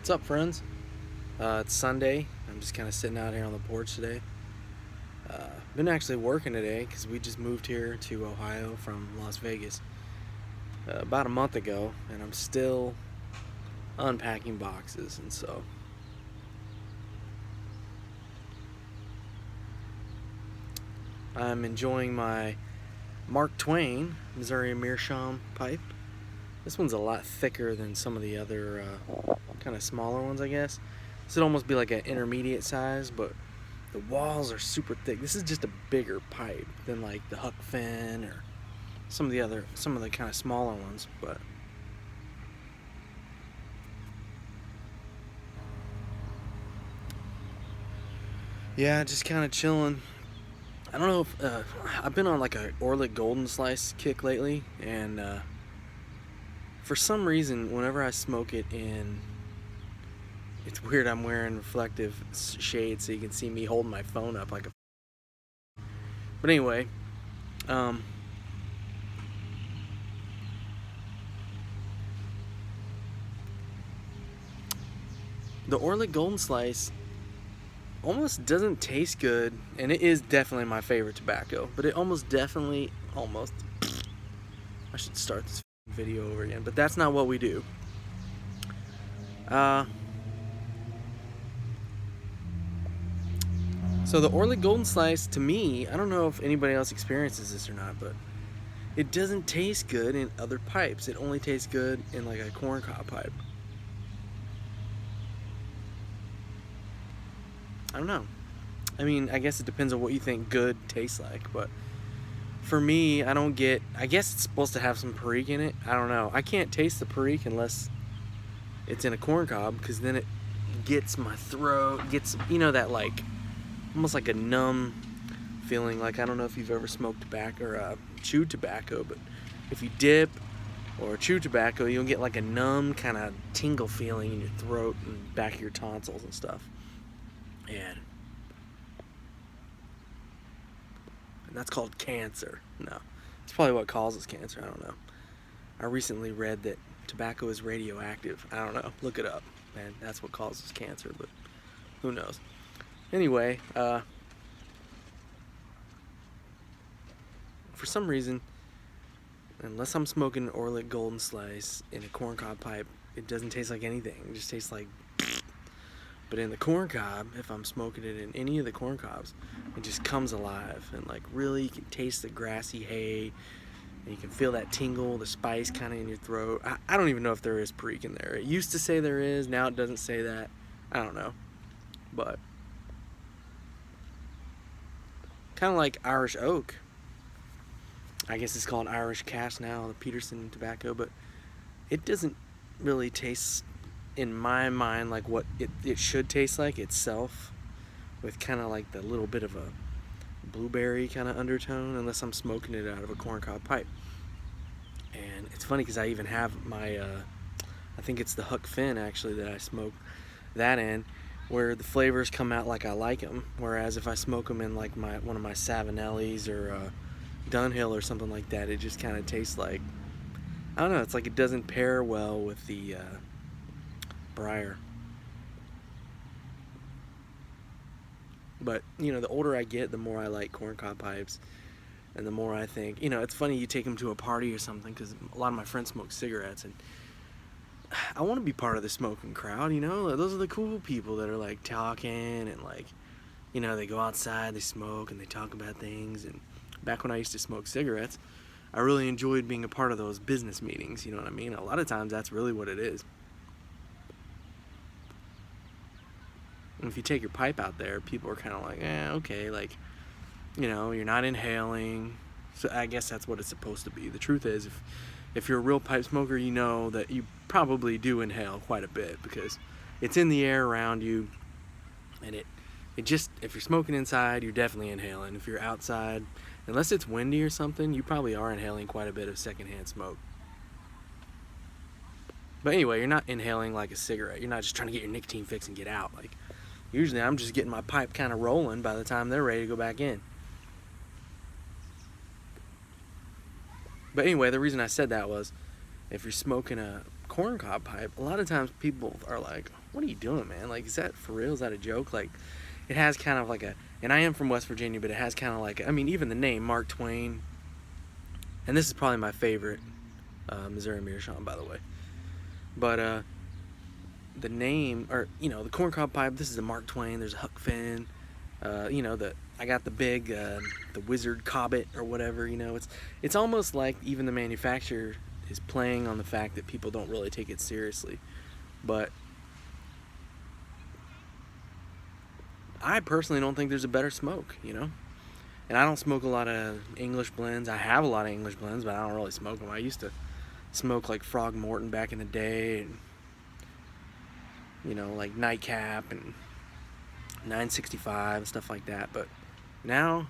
What's up, friends? It's Sunday. I'm just kind of sitting out here on the porch today. Been actually working today because we just moved here to Ohio from Las Vegas about a month ago, and I'm still unpacking boxes. And so I'm enjoying my Mark Twain Missouri Meerschaum pipe. This one's a lot thicker than some of the other kind of smaller ones, I guess. This would almost be like an intermediate size, but the walls are super thick. This is just a bigger pipe than like the Huck Finn or some of the kind of smaller ones. But yeah, just kind of chilling. I don't know if I've been on like a Orlik Golden Sliced kick lately, and for some reason, whenever I smoke it in, it's weird, I'm wearing reflective shades so you can see me holding my phone up like a... But anyway, the Orlik Golden Slice almost doesn't taste good, and it is definitely my favorite tobacco, but it almost I should start this video over again, but that's not what we do. So the Orlik Golden Slice, to me, I don't know if anybody else experiences this or not, but it doesn't taste good in other pipes. It only tastes good in like a corncob pipe. I don't know. I mean, I guess it depends on what you think good tastes like, but for me, I guess it's supposed to have some perique in it. I don't know. I can't taste the perique unless it's in a corncob, because then it gets my throat, gets, that like, almost like a numb feeling. Like, I don't know if you've ever smoked tobacco or chewed tobacco, but if you dip or chew tobacco, you'll get like a numb kind of tingle feeling in your throat and back of your tonsils and stuff. And that's called cancer. No, it's probably what causes cancer. I don't know. I recently read that tobacco is radioactive. I don't know. Look it up, man. That's what causes cancer, but who knows? Anyway, for some reason, unless I'm smoking an Orlik Golden Slice in a corncob pipe, it doesn't taste like anything. It just tastes like... But in the corncob, if I'm smoking it in any of the corncobs, it just comes alive, and like really you can taste the grassy hay, and you can feel that tingle, the spice kind of in your throat. I don't even know if there is perique in there. It used to say there is, now it doesn't say that. I don't know. But kind of like Irish oak. I guess it's called Irish Cask now, the Peterson tobacco, but it doesn't really taste, in my mind, like what it should taste like itself, with kind of like the little bit of a blueberry kind of undertone, unless I'm smoking it out of a corncob pipe. And it's funny because I even have my I think it's the Huck Finn actually that I smoke that in, where the flavors come out like I like them, whereas if I smoke them in like one of my Savinellis or Dunhill or something like that, it just kind of tastes like, I don't know, it's like it doesn't pair well with the briar. But the older I get, the more I like corncob pipes, and the more I think, it's funny, you take them to a party or something, because a lot of my friends smoke cigarettes, and I want to be part of the smoking crowd. Those are the cool people that are like talking, and like, they go outside, they smoke, and they talk about things. And back when I used to smoke cigarettes, I really enjoyed being a part of those business meetings, you know what I mean? A lot of times that's really what it is. And if you take your pipe out there, people are kind of like, okay, like, you're not inhaling. So I guess that's what it's supposed to be. The truth is, if you're a real pipe smoker, you know that you probably do inhale quite a bit, because it's in the air around you, and it just, if you're smoking inside, you're definitely inhaling. If you're outside, unless it's windy or something, you probably are inhaling quite a bit of secondhand smoke. But anyway, you're not inhaling like a cigarette. You're not just trying to get your nicotine fix and get out. Like, usually I'm just getting my pipe kind of rolling by the time they're ready to go back in. But anyway, the reason I said that was, if you're smoking a corncob pipe, a lot of times people are like, what are you doing, man? Like, is that for real? Is that a joke? Like, it has kind of like a, and I am from West Virginia, but it has kind of like, I mean, even the name, Mark Twain, and this is probably my favorite Missouri Meerschaum, by the way. But the name, or, you know, the corncob pipe, this is the Mark Twain, there's a Huck Finn, you know, I got the big, the Wizard Cobbet or whatever, you know, it's almost like even the manufacturer is playing on the fact that people don't really take it seriously. But I personally don't think there's a better smoke, you know? And I don't smoke a lot of English blends. I have a lot of English blends, but I don't really smoke them. I used to smoke like Frog Morton back in the day, and, you know, like Nightcap and 965 and stuff like that. But nowadays,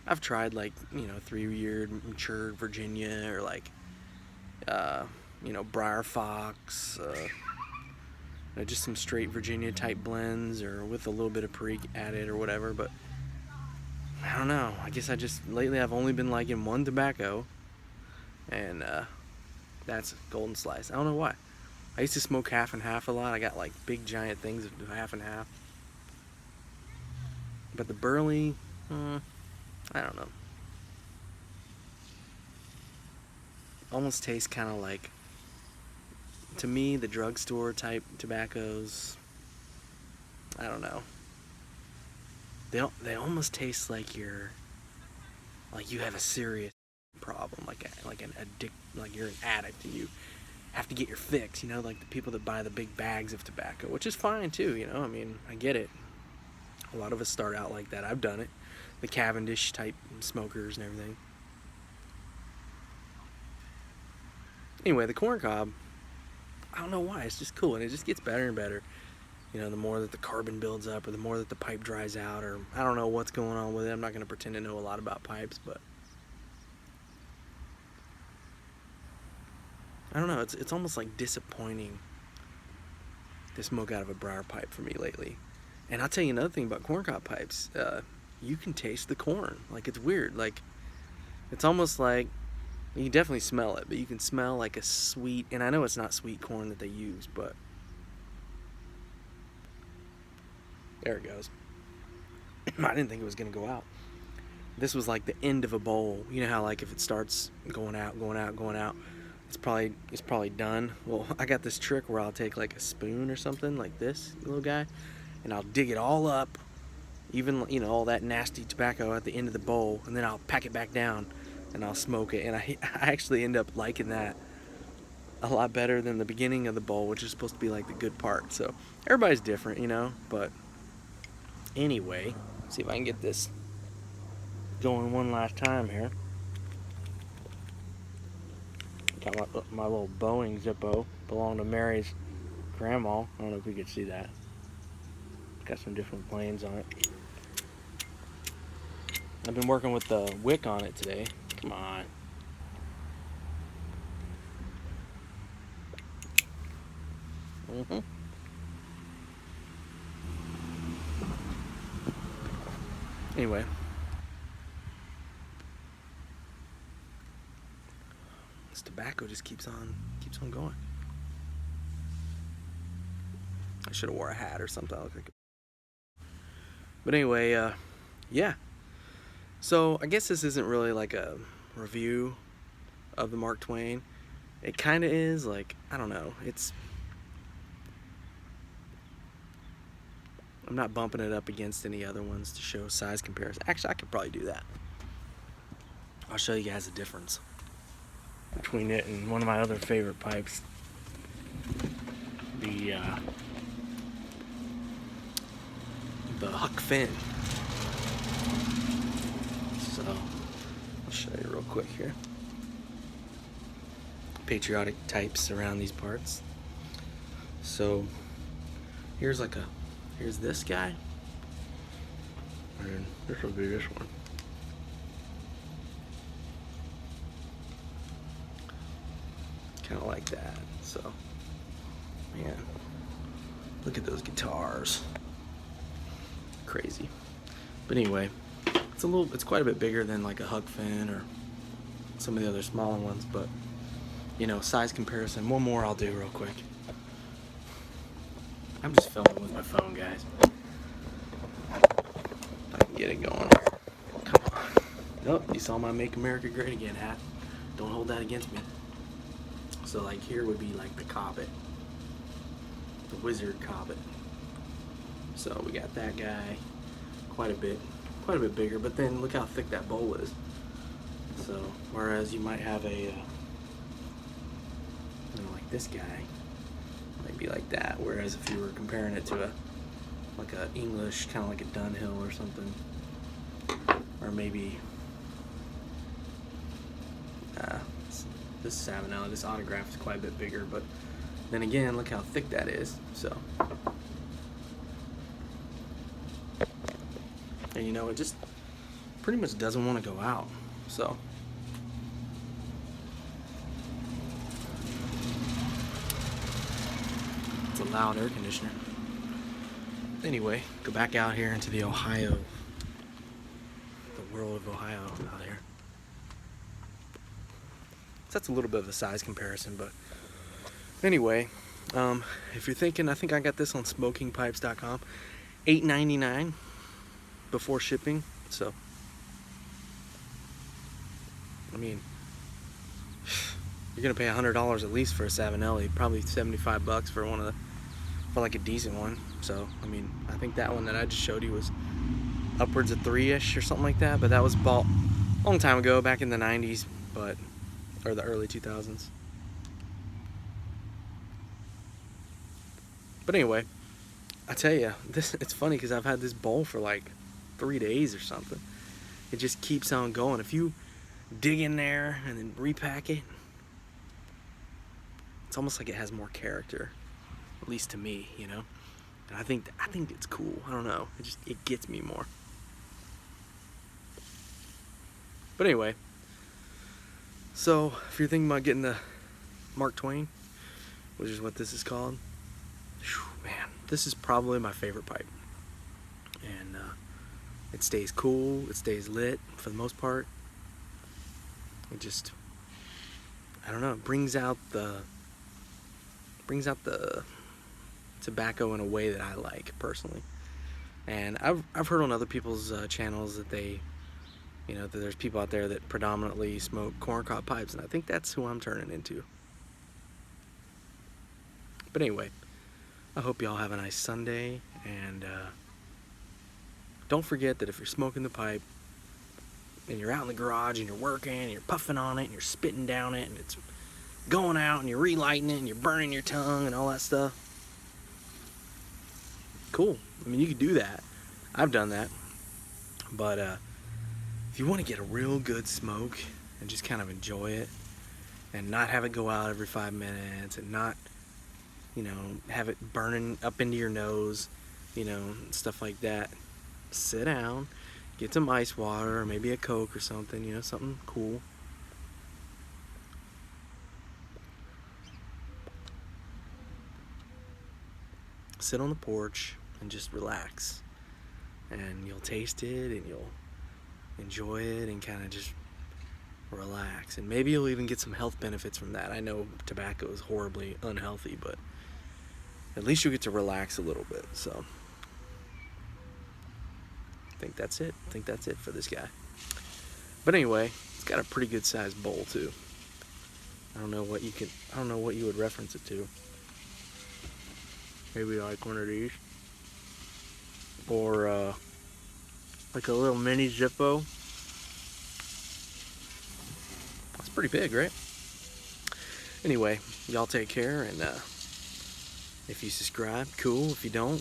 I've tried like, you know, 3-year matured Virginia, or like, you know, Briar Fox, just some straight Virginia type blends, or with a little bit of Perique added or whatever. But I don't know. I guess lately I've only been liking one tobacco, and that's Golden Sliced. I don't know why. I used to smoke half and half a lot. I got like big giant things of half and half. But the Burley, I don't know. Almost tastes kind of like, to me, the drugstore type tobaccos. I don't know. They almost taste like you have a serious problem, like you're an addict and you have to get your fix. You know, like the people that buy the big bags of tobacco, which is fine too. You know, I mean, I get it. A lot of us start out like that. I've done it. The Cavendish type smokers and everything. Anyway, the corncob, I don't know why, it's just cool, and it just gets better and better. You know, the more that the carbon builds up, or the more that the pipe dries out, or I don't know what's going on with it. I'm not going to pretend to know a lot about pipes, but I don't know, it's almost like disappointing to smoke out of a briar pipe for me lately. And I'll tell you another thing about corncob pipes. You can taste the corn. Like, it's weird. Like, it's almost like, you can definitely smell it, but you can smell like a sweet, and I know it's not sweet corn that they use, but there it goes. I didn't think it was going to go out. This was like the end of a bowl. You know how, like, if it starts going out, it's probably done. Well, I got this trick where I'll take like a spoon or something like this little guy, and I'll dig it all up, even, you know, all that nasty tobacco at the end of the bowl, and then I'll pack it back down and I'll smoke it. And I actually end up liking that a lot better than the beginning of the bowl, which is supposed to be like the good part. So everybody's different, you know. But anyway, see if I can get this going one last time here. Got my little Boeing Zippo, belonged to Mary's grandma. I don't know if you could see that. Got some different planes on it. I've been working with the wick on it today. Come on. Anyway. This tobacco just keeps on going. I should have wore a hat or something. I look like But anyway, yeah. So I guess this isn't really like a review of the Mark Twain. It kind of is, like, I don't know. I'm not bumping it up against any other ones to show size comparison. Actually, I could probably do that. I'll show you guys the difference between it and one of my other favorite pipes. The Huck Finn. So, I'll show you real quick here. Patriotic types around these parts. So, here's this guy. And this will be this one. Kind of like that. So, man, look at those guitars. Crazy. But anyway, it's quite a bit bigger than like a Huck Finn or some of the other smaller ones. But you know, size comparison. One more I'll do real quick. I'm just filming with my phone, guys. If I can get it going. Come on. Nope, you saw my Make America Great Again hat. Don't hold that against me. So like here would be like the Cobbit. The Wizard Cobbit. So we got that guy quite a bit bigger, but then look how thick that bowl is. So whereas you might have a you know, like this guy, maybe like that, whereas if you were comparing it to a like a English, kind of like a Dunhill or something, or maybe this Savinelli, this Autograph is quite a bit bigger, but then again, look how thick that is. So, and you know, it just pretty much doesn't want to go out. So, it's a loud air conditioner. Anyway, go back out here into the Ohio, the world of Ohio out here. So that's a little bit of a size comparison, but anyway, if you're thinking, I think I got this on smokingpipes.com, $8.99 before shipping. So, I mean, you're gonna pay $100 at least for a Savinelli, probably $75 for one of the, for like a decent one. So, I mean, I think that one that I just showed you was upwards of $3-ish or something like that. But that was bought a long time ago, back in the 90s, but or the early 2000s. But anyway, I tell you, it's funny because I've had this bowl for like 3 days or something. It just keeps on going. If you dig in there and then repack it, it's almost like it has more character, at least to me, you know. And I think it's cool. I don't know. It gets me more. But anyway, so if you're thinking about getting the Mark Twain, which is what this is called, whew, man, this is probably my favorite pipe. And it stays cool, it stays lit for the most part. It just, I don't know, it brings out the tobacco in a way that I like personally. And I've heard on other people's channels that they, you know, that there's people out there that predominantly smoke corncob pipes, and I think that's who I'm turning into. But anyway, I hope y'all have a nice Sunday, and don't forget that if you're smoking the pipe and you're out in the garage and you're working and you're puffing on it and you're spitting down it and it's going out and you're relighting it and you're burning your tongue and all that stuff, cool. I mean, you could do that. I've done that. But if you want to get a real good smoke and just kind of enjoy it and not have it go out every 5 minutes and not, you know, have it burning up into your nose, you know, stuff like that, sit down, get some ice water or maybe a Coke or something, you know, something cool. Sit on the porch and just relax, and you'll taste it and you'll enjoy it and kind of just relax, and maybe you'll even get some health benefits from that. I know tobacco is horribly unhealthy, but at least you'll get to relax a little bit. So I think that's it. I think that's it for this guy. But anyway, it's got a pretty good sized bowl too. I don't know what you would reference it to. Maybe like one of these, or like a little mini Zippo. That's pretty big, right? Anyway, y'all take care, and if you subscribe, cool. If you don't,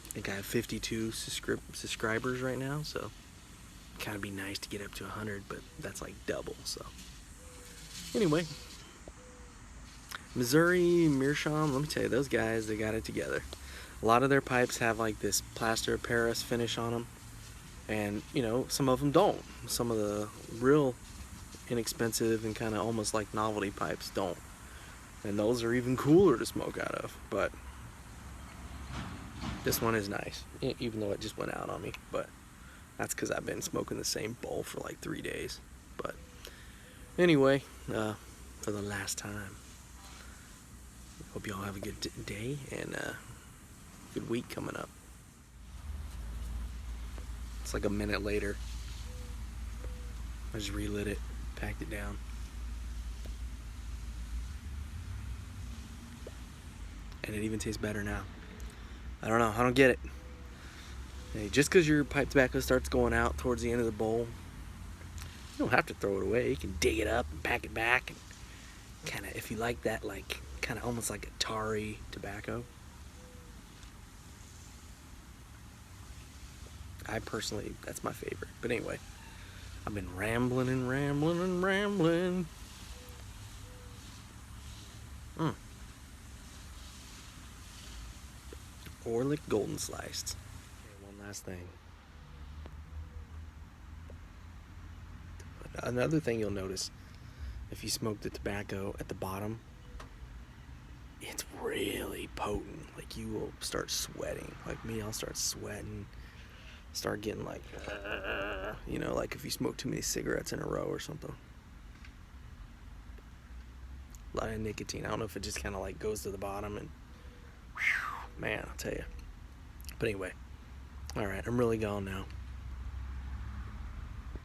I think I have 52 subscribers right now, so kind of be nice to get up to 100, but that's like double. So anyway, Missouri, Meerschaum, let me tell you, those guys, they got it together. A lot of their pipes have like this plaster of Paris finish on them, and you know, some of them don't. Some of the real inexpensive and kind of almost like novelty pipes don't, and those are even cooler to smoke out of. But this one is nice, even though it just went out on me, but that's because I've been smoking the same bowl for like 3 days. But Anyway, for the last time, hope you all have a good day and good week coming up. It's like a minute later. I just relit it, packed it down. And it even tastes better now. I don't know, I don't get it. Hey, just because your pipe tobacco starts going out towards the end of the bowl, you don't have to throw it away. You can dig it up and pack it back. And kind of, if you like that, like, kind of almost like a tarry tobacco. I personally, that's my favorite. But anyway, I've been rambling and rambling and rambling. Orlik Golden Sliced. Okay, one last thing. Another thing you'll notice, if you smoke the tobacco at the bottom, it's really potent. Like, you will start sweating. Like me, I'll start sweating. Start getting like, you know, like if you smoke too many cigarettes in a row or something. A lot of nicotine. I don't know if it just kind of like goes to the bottom and, whew, man, I'll tell you. But anyway, all right, I'm really gone now.